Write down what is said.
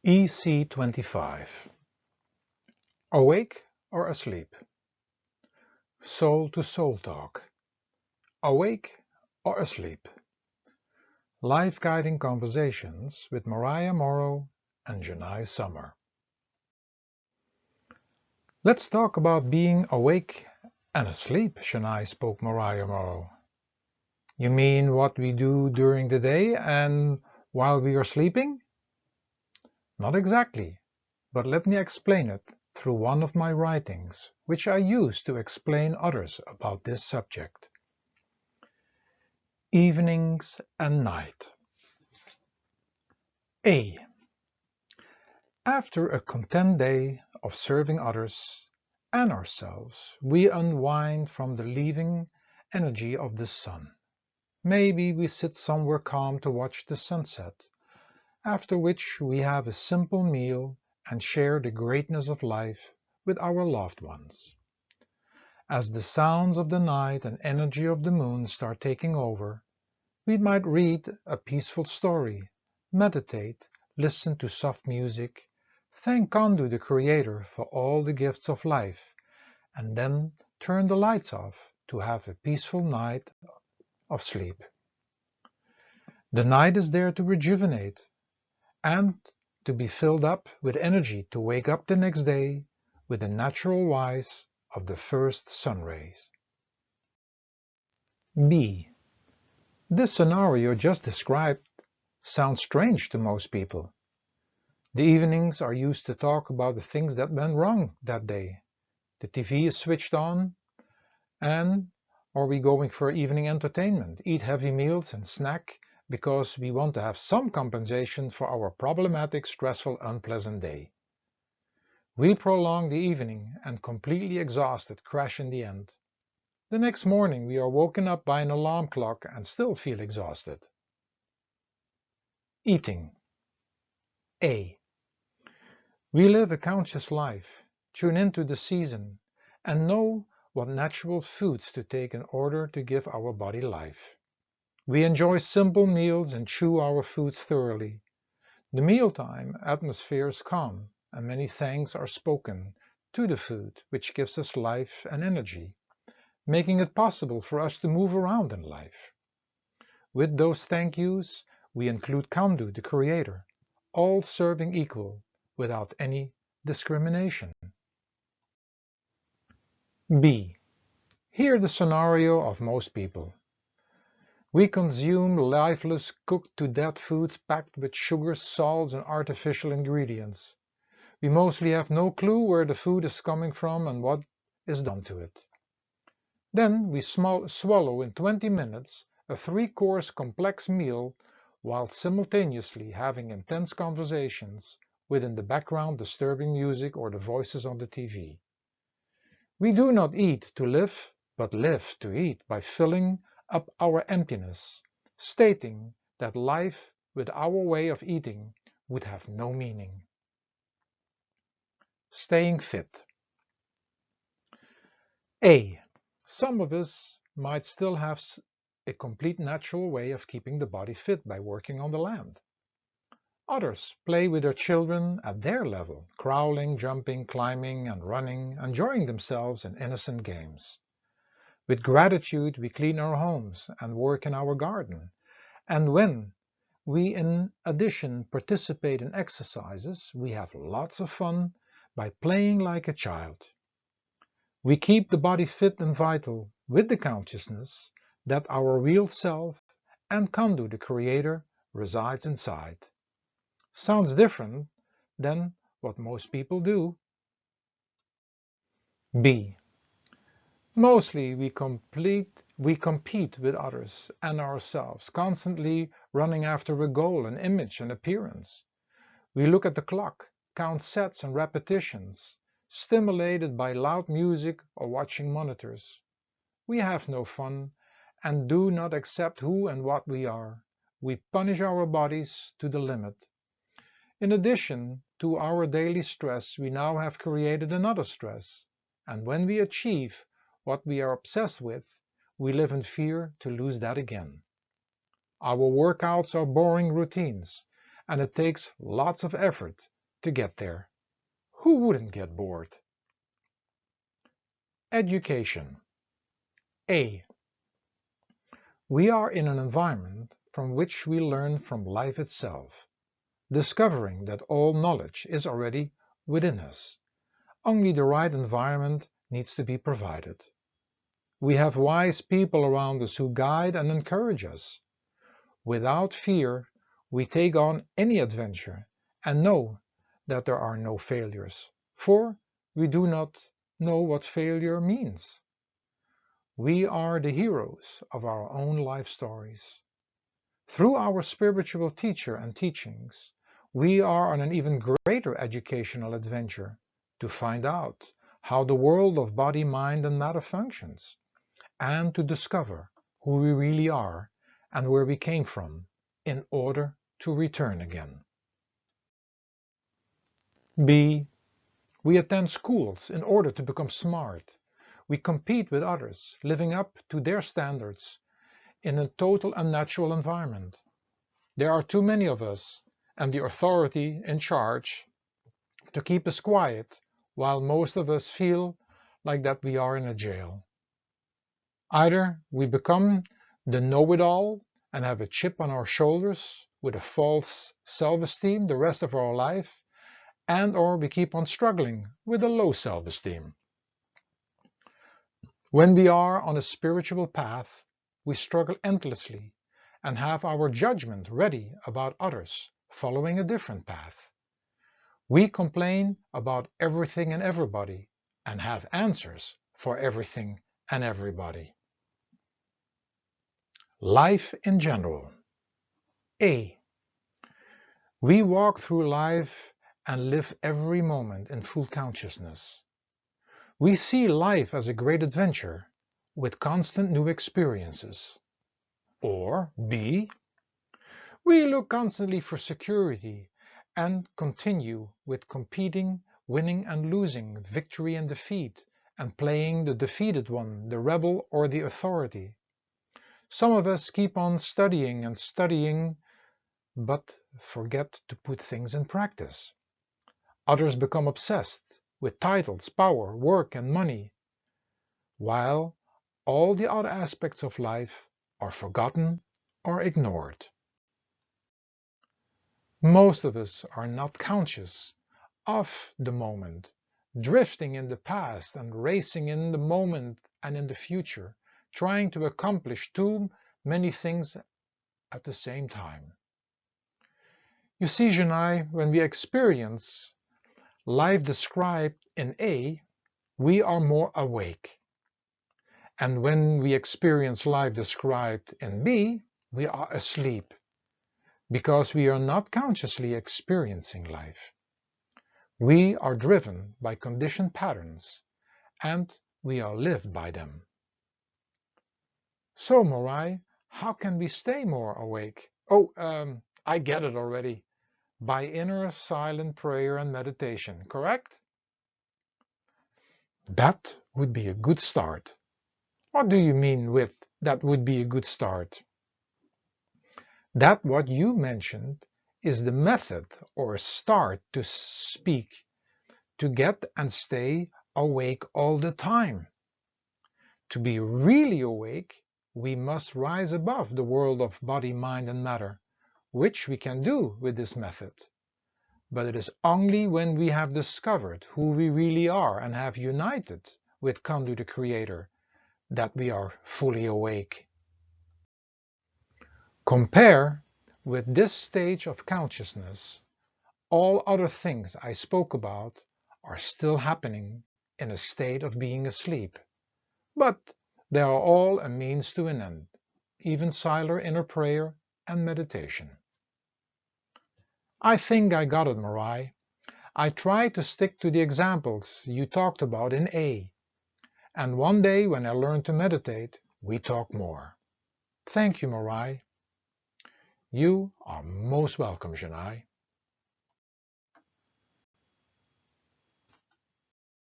Ec25. Awake or asleep? Soul to soul talk. Awake or asleep? Life guiding conversations with Morai Amoro and Jenai summer. Let's talk about being awake and asleep, Jenai spoke Morai Amoro. You mean what we do during the day and while we are sleeping? Not exactly, but let me explain it through one of my writings, which I use to explain others about this subject. Evenings and night. A. After a content day of serving others and ourselves, we unwind from the leaving energy of the sun. Maybe we sit somewhere calm to watch the sunset, after which we have a simple meal and share the greatness of life with our loved ones. As the sounds of the night and energy of the moon start taking over, we might read a peaceful story, meditate, listen to soft music, thank Kandu the Creator for all the gifts of life, and then turn the lights off to have a peaceful night of sleep. The night is there to rejuvenate and to be filled up with energy to wake up the next day with the natural wise of the first sun rays. B. This scenario just described sounds strange to most people. The evenings are used to talk about the things that went wrong that day. The TV is switched on, and are we going for evening entertainment, eat heavy meals and snack because we want to have some compensation for our problematic, stressful, unpleasant day. We prolong the evening and completely exhausted crash in the end. The next morning we are woken up by an alarm clock and still feel exhausted. Eating. A. We live a conscious life, tune into the season, and know what natural foods to take in order to give our body life. We enjoy simple meals and chew our foods thoroughly. The mealtime atmosphere is calm, and many thanks are spoken to the food, which gives us life and energy, making it possible for us to move around in life. With those thank yous, we include Kandu, the Creator, all serving equal, without any discrimination. B. Here the scenario of most people. We consume lifeless, cooked-to-death foods packed with sugars, salts, and artificial ingredients. We mostly have no clue where the food is coming from and what is done to it. Then we swallow in 20 minutes a 3-course complex meal while simultaneously having intense conversations with in the background disturbing music or the voices on the TV. We do not eat to live, but live to eat by filling up our emptiness, stating that life with our way of eating would have no meaning. Staying fit. A. Some of us might still have a complete natural way of keeping the body fit by working on the land. Others play with their children at their level, crawling, jumping, climbing, and running, enjoying themselves in innocent games. With gratitude, we clean our homes and work in our garden. And when we, in addition, participate in exercises, we have lots of fun by playing like a child. We keep the body fit and vital with the consciousness that our real self and Kandu, the Creator, resides inside. Sounds different than what most people do. B. Mostly we compete with others and ourselves, constantly running after a goal, an image, an appearance. We look at the clock, count sets and repetitions, stimulated by loud music or watching monitors. We have no fun and do not accept who and what we are. We punish our bodies to the limit. In addition to our daily stress, we now have created another stress, and when we achieve what we are obsessed with, we live in fear to lose that again. Our workouts are boring routines, and it takes lots of effort to get there. Who wouldn't get bored? Education. A. We are in an environment from which we learn from life itself, discovering that all knowledge is already within us. Only the right environment needs to be provided. We have wise people around us who guide and encourage us. Without fear, we take on any adventure and know that there are no failures, for we do not know what failure means. We are the heroes of our own life stories. Through our spiritual teacher and teachings, we are on an even greater educational adventure to find out how the world of body, mind, and matter functions, and to discover who we really are and where we came from in order to return again. B. We attend schools in order to become smart. We compete with others, living up to their standards in a total unnatural environment. There are too many of us and the authority in charge to keep us quiet, while most of us feel like that we are in a jail. Either we become the know-it-all and have a chip on our shoulders with a false self-esteem the rest of our life, and or we keep on struggling with a low self-esteem. When we are on a spiritual path, we struggle endlessly and have our judgment ready about others following a different path. We complain about everything and everybody and have answers for everything and everybody. Life in general. A. We walk through life and live every moment in full consciousness. We see life as a great adventure with constant new experiences. Or B. We look constantly for security and continue with competing, winning and losing, victory and defeat, and playing the defeated one, the rebel or the authority. Some of us keep on studying and studying, but forget to put things in practice. Others become obsessed with titles, power, work and money, while all the other aspects of life are forgotten or ignored. Most of us are not conscious of the moment, drifting in the past and racing in the moment and in the future, trying to accomplish too many things at the same time. You see, Jenai, when we experience life described in A, we are more awake. And when we experience life described in B, we are asleep, because we are not consciously experiencing life. We are driven by conditioned patterns, and we are lived by them. So, Morai, how can we stay more awake? Oh, I get it already. By inner silent prayer and meditation, correct? That would be a good start. What do you mean with that would be a good start? That what you mentioned is the method or start to speak, to get and stay awake all the time. To be really awake, we must rise above the world of body, mind and matter, which we can do with this method. But it is only when we have discovered who we really are and have united with Kandu the Creator that we are fully awake. Compare with this stage of consciousness, all other things I spoke about are still happening in a state of being asleep. But they are all a means to an end, even silent inner prayer and meditation. I think I got it, Morai. I tried to stick to the examples you talked about in A, and one day when I learn to meditate, we talk more. Thank you, Morai. You are most welcome, Jenai.